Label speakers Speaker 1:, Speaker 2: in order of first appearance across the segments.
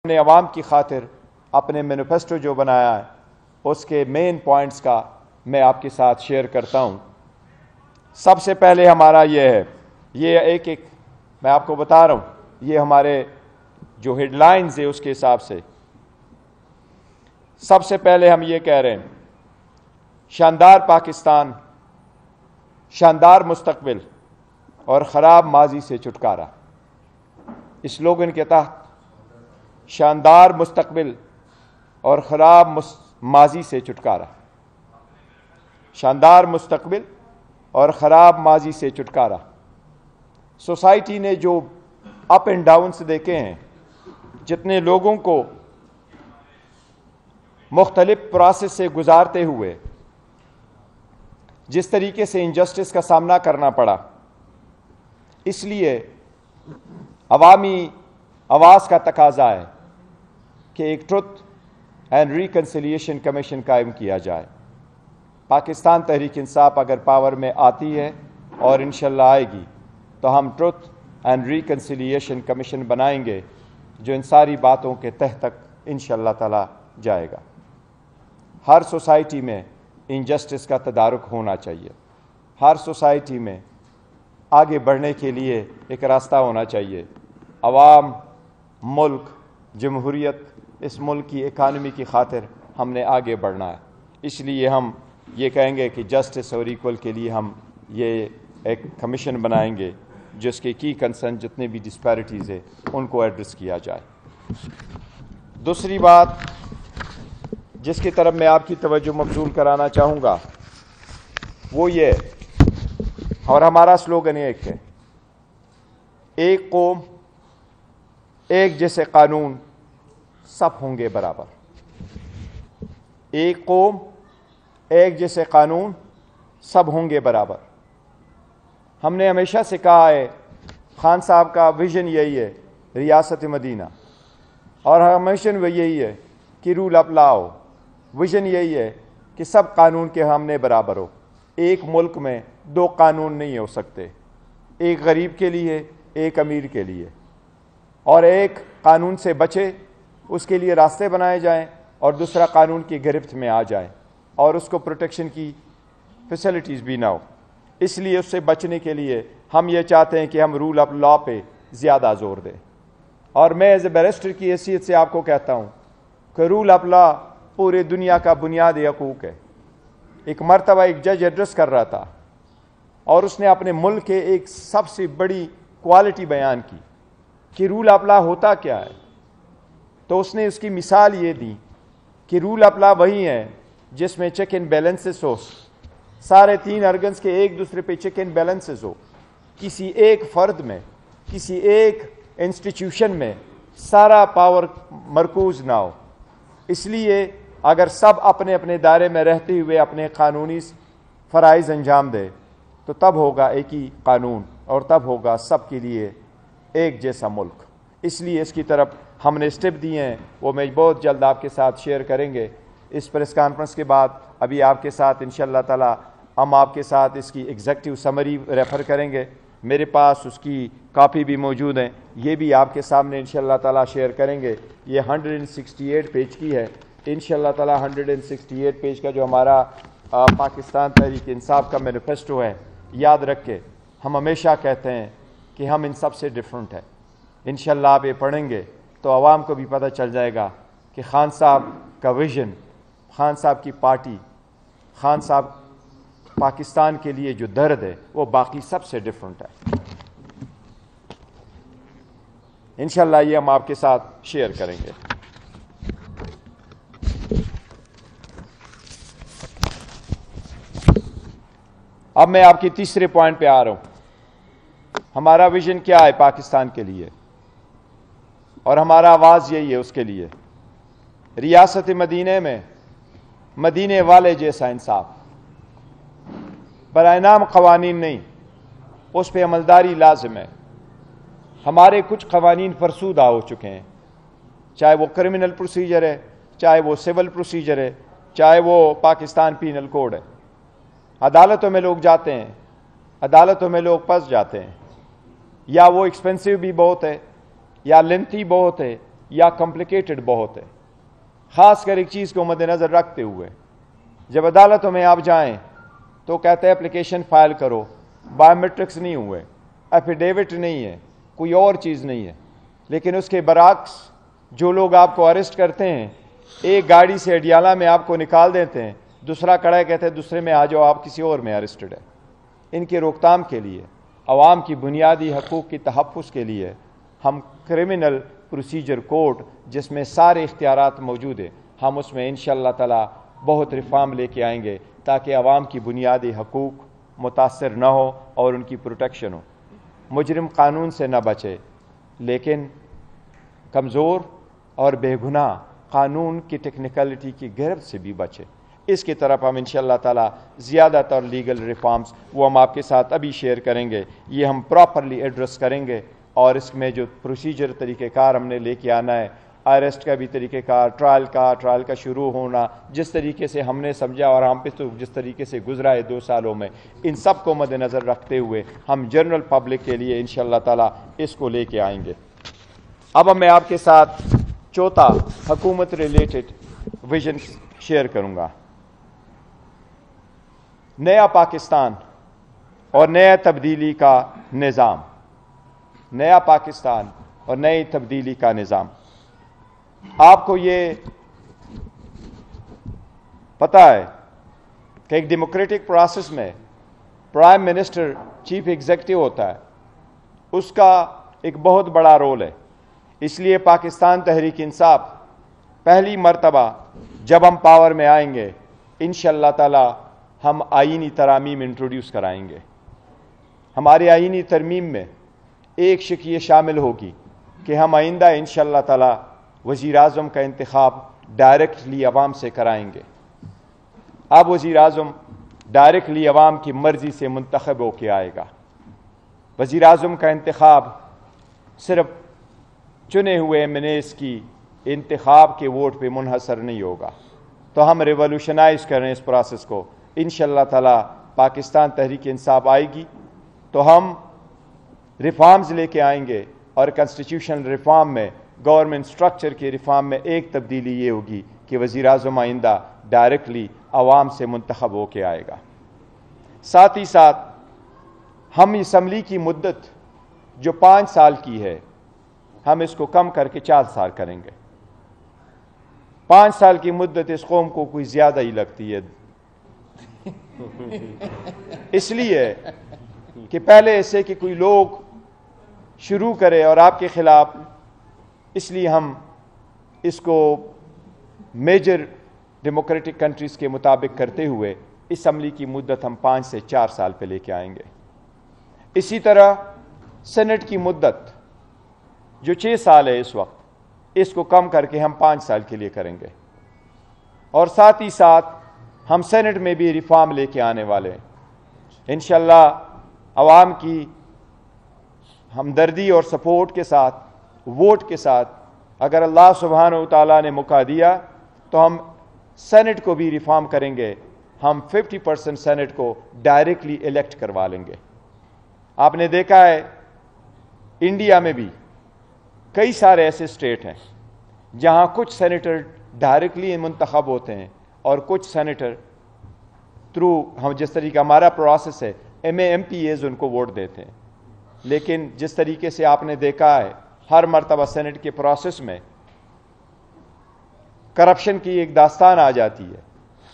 Speaker 1: نے عوام کی خاطر اپنے مینیفیسٹو جو بنایا ہے اس کے مین پوائنٹس کا میں آپ کے ساتھ شیئر کرتا ہوں۔ سب سے پہلے ہمارا یہ ہے، یہ ایک میں آپ کو بتا رہا ہوں، یہ ہمارے جو ہیڈ لائنز ہے اس کے حساب سے سب سے پہلے ہم یہ کہہ رہے ہیں، شاندار پاکستان، شاندار مستقبل اور خراب ماضی سے چھٹکارا۔ اس سلوگن کے تحت شاندار مستقبل اور خراب ماضی سے چھٹکارا، شاندار مستقبل اور خراب ماضی سے چھٹکارا۔ سوسائٹی نے جو اپ اینڈ ڈاؤنس دیکھے ہیں، جتنے لوگوں کو مختلف پروسیس سے گزارتے ہوئے جس طریقے سے انجسٹس کا سامنا کرنا پڑا، اس لیے عوامی آواز کا تقاضا ہے کہ ایک ٹروتھ اینڈ ریکنسیلیشن کمیشن قائم کیا جائے۔ پاکستان تحریک انصاف اگر پاور میں آتی ہے اور انشاءاللہ آئے گی تو ہم ٹروتھ اینڈ ریکنسیلیشن کمیشن بنائیں گے جو ان ساری باتوں کے تہ تک انشاءاللہ تعالی جائے گا۔ ہر سوسائٹی میں انجسٹس کا تدارک ہونا چاہیے، ہر سوسائٹی میں آگے بڑھنے کے لیے ایک راستہ ہونا چاہیے۔ عوام، ملک، جمہوریت، اس ملک کی اکانومی کی خاطر ہم نے آگے بڑھنا ہے، اس لیے ہم یہ کہیں گے کہ جسٹس اور ایکول کے لیے ہم یہ ایک کمیشن بنائیں گے جس کے کی کنسرن جتنے بھی ڈسپیرٹیز ہیں ان کو ایڈریس کیا جائے۔ دوسری بات جس کی طرف میں آپ کی توجہ مبذول کرانا چاہوں گا وہ یہ، اور ہمارا سلوگن ایک ہے، ایک قوم ایک جیسے قانون، سب ہوں گے برابر۔ ایک قوم ایک جیسے قانون، سب ہوں گے برابر۔ ہم نے ہمیشہ سے کہا ہے، خان صاحب کا ویژن یہی ہے ریاست مدینہ، اور ہمیشہ وہ یہی ہے کہ رول آف لا ہو، ویژن یہی ہے کہ سب قانون کے ہم نے برابر ہو۔ ایک ملک میں دو قانون نہیں ہو سکتے، ایک غریب کے لیے، ایک امیر کے لیے، اور ایک قانون سے بچے اس کے لیے راستے بنائے جائیں اور دوسرا قانون کی گرفت میں آ جائے اور اس کو پروٹیکشن کی فیسلٹیز بھی نہ ہو۔ اس لیے اس سے بچنے کے لیے ہم یہ چاہتے ہیں کہ ہم رول آف لا پہ زیادہ زور دیں، اور میں ایز اے بیرسٹر کی حیثیت سے آپ کو کہتا ہوں کہ رول آف لا پورے دنیا کا بنیادی حقوق ہے۔ ایک مرتبہ ایک جج ایڈریس کر رہا تھا اور اس نے اپنے ملک کے ایک سب سے بڑی کوالٹی بیان کی کہ رول آف لا ہوتا کیا ہے، تو اس نے اس کی مثال یہ دی کہ رول آف لا وہی ہے جس میں چیک اینڈ بیلنسز ہو، سارے تین ارگنز کے ایک دوسرے پہ چیک اینڈ بیلنسز ہو، کسی ایک فرد میں، کسی ایک انسٹیٹیوشن میں سارا پاور مرکوز نہ ہو۔ اس لیے اگر سب اپنے اپنے دائرے میں رہتے ہوئے اپنے قانونی فرائض انجام دے تو تب ہوگا ایک ہی قانون اور تب ہوگا سب کے لیے ایک جیسا ملک۔ اس لیے اس کی طرف ہم نے اسٹیپ دیے ہیں، وہ میں بہت جلد آپ کے ساتھ شیئر کریں گے۔ اس پریس کانفرنس کے بعد ابھی آپ کے ساتھ انشاءاللہ تعالی ہم آپ کے ساتھ اس کی ایگزیکٹو سمری ریفر کریں گے، میرے پاس اس کی کاپی بھی موجود ہیں، یہ بھی آپ کے سامنے انشاءاللہ تعالی شیئر کریں گے۔ یہ 168 پیج کی ہے، انشاءاللہ تعالی 168 پیج کا جو ہمارا پاکستان تحریک انصاف کا مینیفیسٹو ہے، یاد رکھ کے ہم ہمیشہ کہتے ہیں کہ ہم ان سب سے ڈیفرنٹ ہیں۔ انشاءاللہ آپ یہ پڑھیں گے تو عوام کو بھی پتہ چل جائے گا کہ خان صاحب کا ویژن، خان صاحب کی پارٹی، خان صاحب پاکستان کے لیے جو درد ہے وہ باقی سب سے ڈیفرنٹ ہے۔ انشاءاللہ یہ ہم آپ کے ساتھ شیئر کریں گے۔ اب میں آپ کی تیسرے پوائنٹ پہ آ رہا ہوں، ہمارا ویژن کیا ہے پاکستان کے لیے، اور ہمارا آواز یہی ہے اس کے لیے، ریاست مدینہ میں مدینے والے جیسا انصاف، برائے نام قوانین نہیں، اس پہ عملداری لازم ہے۔ ہمارے کچھ قوانین فرسودہ ہو چکے ہیں، چاہے وہ کرمنل پروسیجر ہے، چاہے وہ سول پروسیجر ہے، چاہے وہ پاکستان پینل کوڈ ہے۔ عدالتوں میں لوگ جاتے ہیں، عدالتوں میں لوگ پھنس جاتے ہیں، یا وہ ایکسپینسو بھی بہت ہے، یا لینتھی بہت ہے، یا کمپلیکیٹڈ بہت ہے، خاص کر ایک چیز کو مد نظر رکھتے ہوئے جب عدالتوں میں آپ جائیں تو کہتے ہیں اپلیکیشن فائل کرو، بایومیٹرکس نہیں ہوئے، ایفیڈیوٹ نہیں ہے، کوئی اور چیز نہیں ہے، لیکن اس کے برعکس جو لوگ آپ کو اریسٹ کرتے ہیں ایک گاڑی سے اڈیالہ میں آپ کو نکال دیتے ہیں، دوسرا کڑا کہتے ہیں دوسرے میں آ جاؤ آپ کسی اور میں اریسٹڈ ہے۔ ان کی روک تھام کے لیے، عوام کی بنیادی حقوق کی تحفظ کے لیے ہم کرمنل پروسیجر کوڈ جس میں سارے اختیارات موجود ہیں، ہم اس میں انشاءاللہ تعالی بہت ریفارم لے کے آئیں گے تاکہ عوام کی بنیادی حقوق متاثر نہ ہو اور ان کی پروٹیکشن ہو۔ مجرم قانون سے نہ بچے لیکن کمزور اور بے گناہ قانون کی ٹیکنیکلٹی کی گرفت سے بھی بچے۔ اس کی طرف ہم انشاءاللہ تعالی زیادہ تر لیگل ریفارمز وہ ہم آپ کے ساتھ ابھی شیئر کریں گے، یہ ہم پراپرلی ایڈریس کریں گے، اور اس میں جو پروسیجر طریقہ کار ہم نے لے کے آنا ہے، اریسٹ کا بھی طریقہ کار، ٹرائل کا شروع ہونا، جس طریقے سے ہم نے سمجھا اور ہم پہ تو جس طریقے سے گزرا ہے 2 سالوں میں، ان سب کو مد نظر رکھتے ہوئے ہم جنرل پبلک کے لیے انشاءاللہ تعالی اس کو لے کے آئیں گے۔ اب میں آپ کے ساتھ چوتھا حکومت ریلیٹڈ ویژن شیئر کروں گا۔ نیا پاکستان اور نیا تبدیلی کا نظام، نیا پاکستان اور نئی تبدیلی کا نظام۔ آپ کو یہ پتہ ہے کہ ایک ڈیموکریٹک پروسیس میں پرائم منسٹر چیف ایگزیکٹو ہوتا ہے، اس کا ایک بہت بڑا رول ہے۔ اس لیے پاکستان تحریک انصاف پہلی مرتبہ جب ہم پاور میں آئیں گے انشاءاللہ تعالی ہم آئینی ترامیم انٹروڈیوس کرائیں گے۔ ہماری آئینی ترمیم میں ایک شق یہ شامل ہوگی کہ ہم آئندہ انشاءاللہ تعالی وزیر اعظم کا انتخاب ڈائریکٹلی عوام سے کرائیں گے۔ اب وزیر اعظم ڈائریکٹلی عوام کی مرضی سے منتخب ہو کے آئے گا۔ وزیر اعظم کا انتخاب صرف چنے ہوئے MNAs کی انتخاب کے ووٹ پہ منحصر نہیں ہوگا۔ تو ہم ریولوشنائز کریں اس پروسیس کو، انشاءاللہ تعالی پاکستان تحریک انصاف آئے گی تو ہم ریفارمز لے کے آئیں گے، اور کنسٹیٹیوشنل ریفارم میں، گورنمنٹ سٹرکچر کے ریفارم میں ایک تبدیلی یہ ہوگی کہ وزیر اعظم آئندہ ڈائریکٹلی عوام سے منتخب ہو کے آئے گا۔ ساتھ ہی ساتھ ہم اسمبلی کی مدت جو 5 سال کی ہے ہم اس کو کم کر کے 4 سال کریں گے۔ 5 سال کی مدت اس قوم کو کوئی زیادہ ہی لگتی ہے، اس لیے کہ پہلے ایسے کہ کوئی لوگ شروع کرے اور آپ کے خلاف، اس لیے ہم اس کو میجر ڈیموکریٹک کنٹریز کے مطابق کرتے ہوئے اسمبلی کی مدت ہم 5 سے 4 سال پہ لے کے آئیں گے۔ اسی طرح سینٹ کی مدت جو 6 سال ہے اس وقت، اس کو کم کر کے ہم 5 سال کے لیے کریں گے، اور ساتھ ہی ساتھ ہم سینٹ میں بھی ریفارم لے کے آنے والے ہیں انشاءاللہ۔ عوام کی ہمدردی اور سپورٹ کے ساتھ، ووٹ کے ساتھ، اگر اللہ سبحانہ و تعالیٰ نے موقع دیا تو ہم سینٹ کو بھی ریفارم کریں گے۔ ہم 50% سینٹ کو ڈائریکٹلی الیکٹ کروا لیں گے۔ آپ نے دیکھا ہے انڈیا میں بھی کئی سارے ایسے اسٹیٹ ہیں جہاں کچھ سینیٹر ڈائریکٹلی منتخب ہوتے ہیں اور کچھ سینیٹر تھرو ہم جس طریقہ ہمارا پروسیس ہے MPAs ان کو ووٹ دیتے ہیں، لیکن جس طریقے سے آپ نے دیکھا ہے ہر مرتبہ سینٹ کے پروسیس میں کرپشن کی ایک داستان آ جاتی ہے۔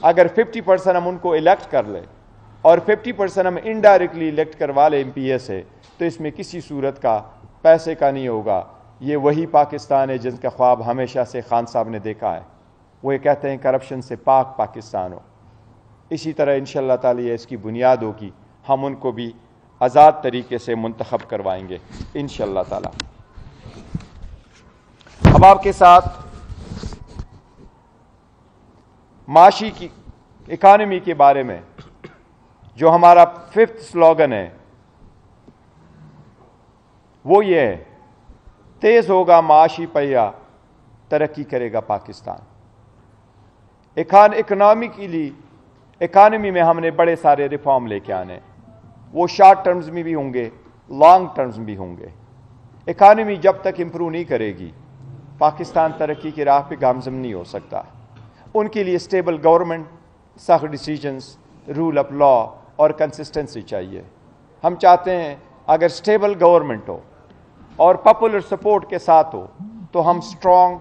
Speaker 1: اگر 50% ہم ان کو الیکٹ کر لیں اور 50% ہم انڈائریکٹلی الیکٹ کروا لیں MPA سے، تو اس میں کسی صورت کا پیسے کا نہیں ہوگا۔ یہ وہی پاکستان ہے جن کا خواب ہمیشہ سے خان صاحب نے دیکھا ہے، وہ یہ کہتے ہیں کرپشن سے پاک پاکستان ہو۔ اسی طرح انشاءاللہ تعالی اس کی بنیاد ہوگی، ہم ان کو بھی آزاد طریقے سے منتخب کروائیں گے انشاءاللہ تعالی۔ اب آپ کے ساتھ معاشی کی اکانومی کے بارے میں جو ہمارا 5th سلوگن ہے وہ یہ ہے، تیز ہوگا معاشی پہیہ، ترقی کرے گا پاکستان۔ اکانومی میں ہم نے بڑے سارے ریفارم لے کے آنے، وہ شارٹ ٹرمز میں بھی ہوں گے، لانگ ٹرمز بھی ہوں گے۔ اکانومی جب تک امپروو نہیں کرے گی پاکستان ترقی کی راہ پہ گامزن نہیں ہو سکتا. ان کے لیے اسٹیبل گورنمنٹ، سخت ڈیسیجنز، رول آف لا اور کنسسٹنسی چاہیے. ہم چاہتے ہیں اگر اسٹیبل گورنمنٹ ہو اور پاپولر سپورٹ کے ساتھ ہو تو ہم اسٹرانگ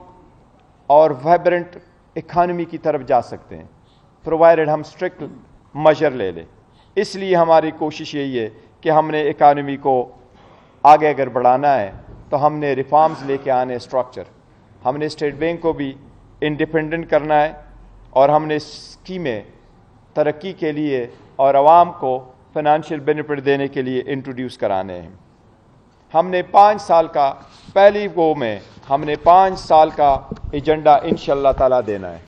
Speaker 1: اور وائبرنٹ اکانومی کی طرف جا سکتے ہیں، پرووائڈڈ ہم اسٹرکٹ میجر لے لیں. اس لیے ہماری کوشش یہی ہے کہ ہم نے اکانومی کو آگے اگر بڑھانا ہے تو ہم نے ریفارمز لے کے آنے اسٹرکچر. ہم نے اسٹیٹ بینک کو بھی انڈیپینڈنٹ کرنا ہے اور ہم نے اسکیمیں ترقی کے لیے اور عوام کو فائنینشیل بینیفٹ دینے کے لیے انٹروڈیوس کرانے ہیں. ہم نے 5 سال کا پہلی گو میں ہم نے 5 سال کا ایجنڈا انشاءاللہ تعالیٰ دینا ہے.